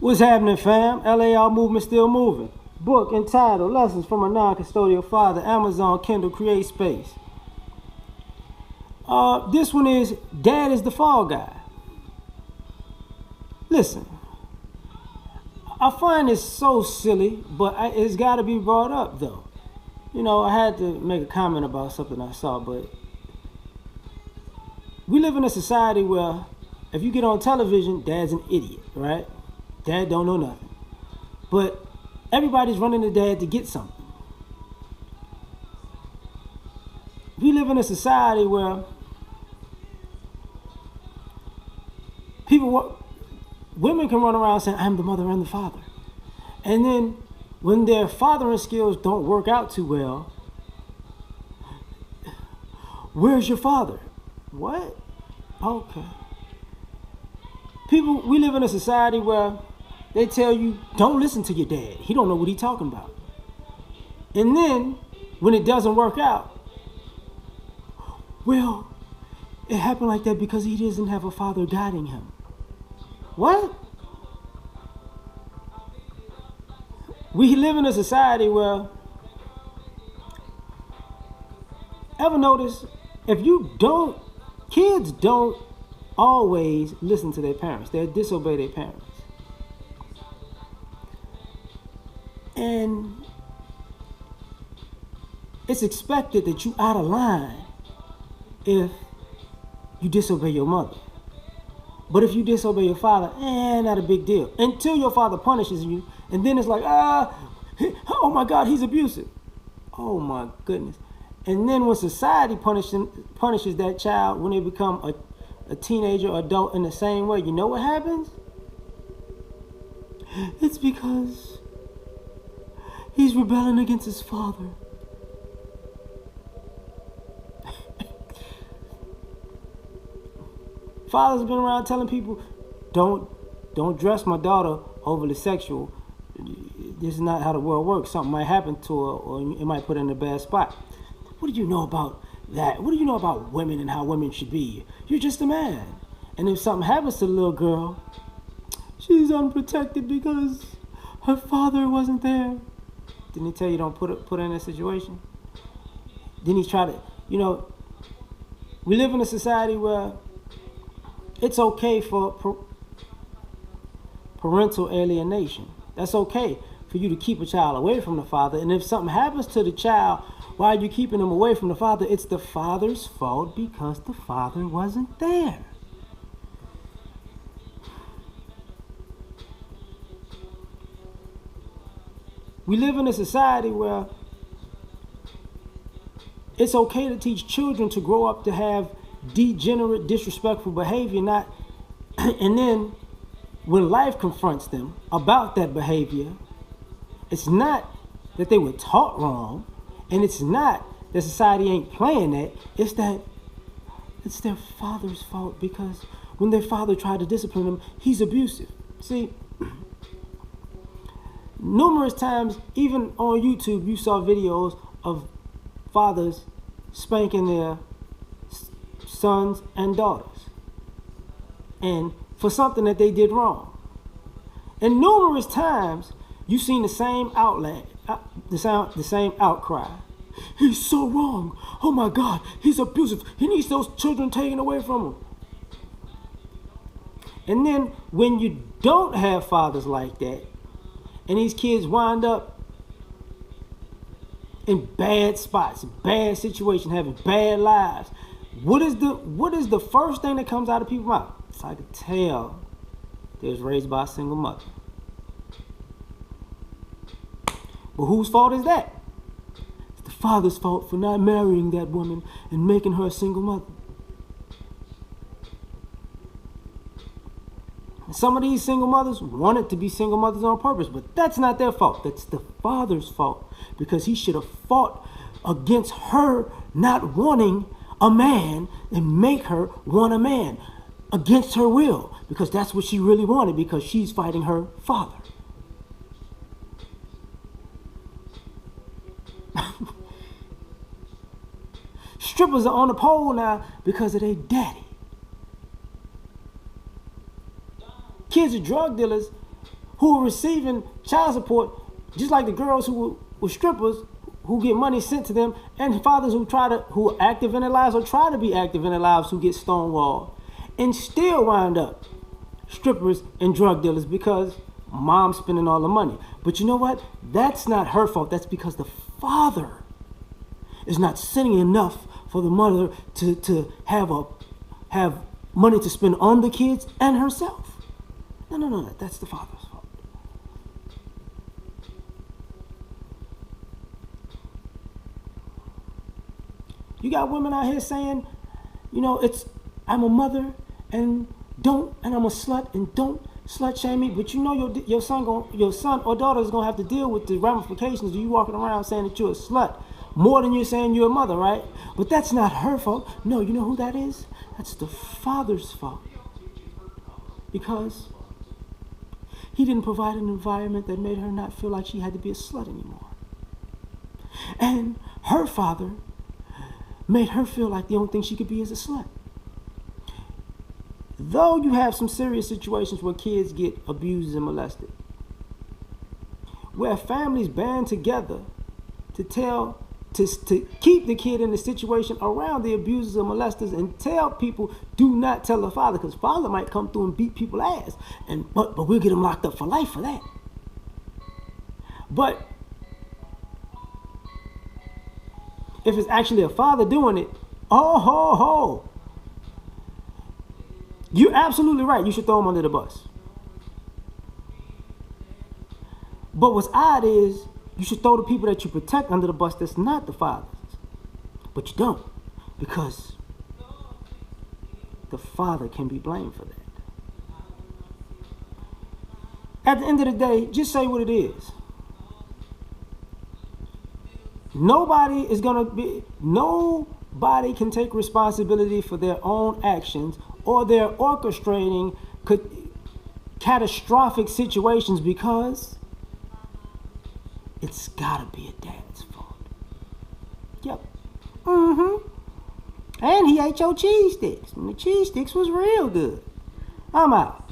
What's happening, fam? L.A.R movement still moving. Book entitled Lessons from a Non-Custodial Father, Amazon Kindle Create Space. This one is Dad is the Fall Guy. Listen, I find this so silly, but it's got to be brought up, though. You know, I had to make a comment about something I saw, but we live in a society where if you get on television, Dad's an idiot, right? Dad don't know nothing. But everybody's running to Dad to get something. We live in a society where women can run around saying, I'm the mother and the father. And then when their fathering skills don't work out too well, where's your father? What? Okay. We live in a society where they tell you, don't listen to your dad. He don't know what he's talking about. And then when it doesn't work out, well, it happened like that because he doesn't have a father guiding him. What? We live in a society where, ever notice, kids don't always listen to their parents. They disobey their parents. And it's expected that you out of line if you disobey your mother. But if you disobey your father, not a big deal. Until your father punishes you, and then it's like, oh my God, he's abusive. Oh my goodness. And then when society punishes that child when they become a teenager or adult in the same way, you know what happens? It's because he's rebelling against his father. Fathers have been around telling people, don't dress my daughter overly sexual. This is not how the world works. Something might happen to her, or it might put her in a bad spot. What do you know about that? What do you know about women and how women should be? You're just a man. And if something happens to the little girl, she's unprotected because her father wasn't there. Didn't he tell you don't put her in that situation? Then he try to, we live in a society where it's okay for parental alienation. That's okay for you to keep a child away from the father. And if something happens to the child while you're keeping them away from the father, it's the father's fault because the father wasn't there. We live in a society where it's okay to teach children to grow up to have degenerate, disrespectful behavior, and then when life confronts them about that behavior, it's not that they were taught wrong, and it's not that society ain't playing that, it's that it's their father's fault because when their father tried to discipline them, he's abusive. See, numerous times, even on YouTube, you saw videos of fathers spanking their sons and daughters, and for something that they did wrong. And numerous times, you've seen the same the same outcry. He's so wrong. Oh my God, he's abusive. He needs those children taken away from him. And then when you don't have fathers like that, and these kids wind up in bad spots, bad situations, having bad lives, what is the first thing that comes out of people's mouth? So I could tell they was raised by a single mother. But whose fault is that? It's the father's fault for not marrying that woman and making her a single mother. And some of these single mothers wanted to be single mothers on purpose, but that's not their fault. That's the father's fault because he should have fought against her not wanting a man and make her want a man against her will, because that's what she really wanted, because she's fighting her father. Strippers are on the pole now because of their daddy. Kids of drug dealers who are receiving child support, just like the girls who were strippers, who get money sent to them, and fathers who who are active in their lives or try to be active in their lives, who get stonewalled and still wind up strippers and drug dealers because mom's spending all the money. But you know what? That's not her fault. That's because the father is not sending enough for the mother to have money to spend on the kids and herself. No. That's the father's fault. You got women out here saying, I'm a mother and I'm a slut and don't slut shame me, but your son or daughter is gonna have to deal with the ramifications of you walking around saying that you're a slut more than you're saying you're a mother, right? But that's not her fault. No, you know who that is? That's the father's fault, because he didn't provide an environment that made her not feel like she had to be a slut anymore. And her father made her feel like the only thing she could be is a slut. Though you have some serious situations where kids get abused and molested, where families band together to keep the kid in the situation around the abusers and molesters, and tell people, do not tell the father, because father might come through and beat people's ass, but we'll get him locked up for life for that. But if it's actually a father doing it, you're absolutely right. You should throw him under the bus. But what's odd is you should throw the people that you protect under the bus that's not the fathers. But you don't, because the father can be blamed for that. At the end of the day, just say what it is. Nobody can take responsibility for their own actions or their orchestrating catastrophic situations, because it's gotta be a dad's fault. Yep. And he ate your cheese sticks, and the cheese sticks was real good. I'm out.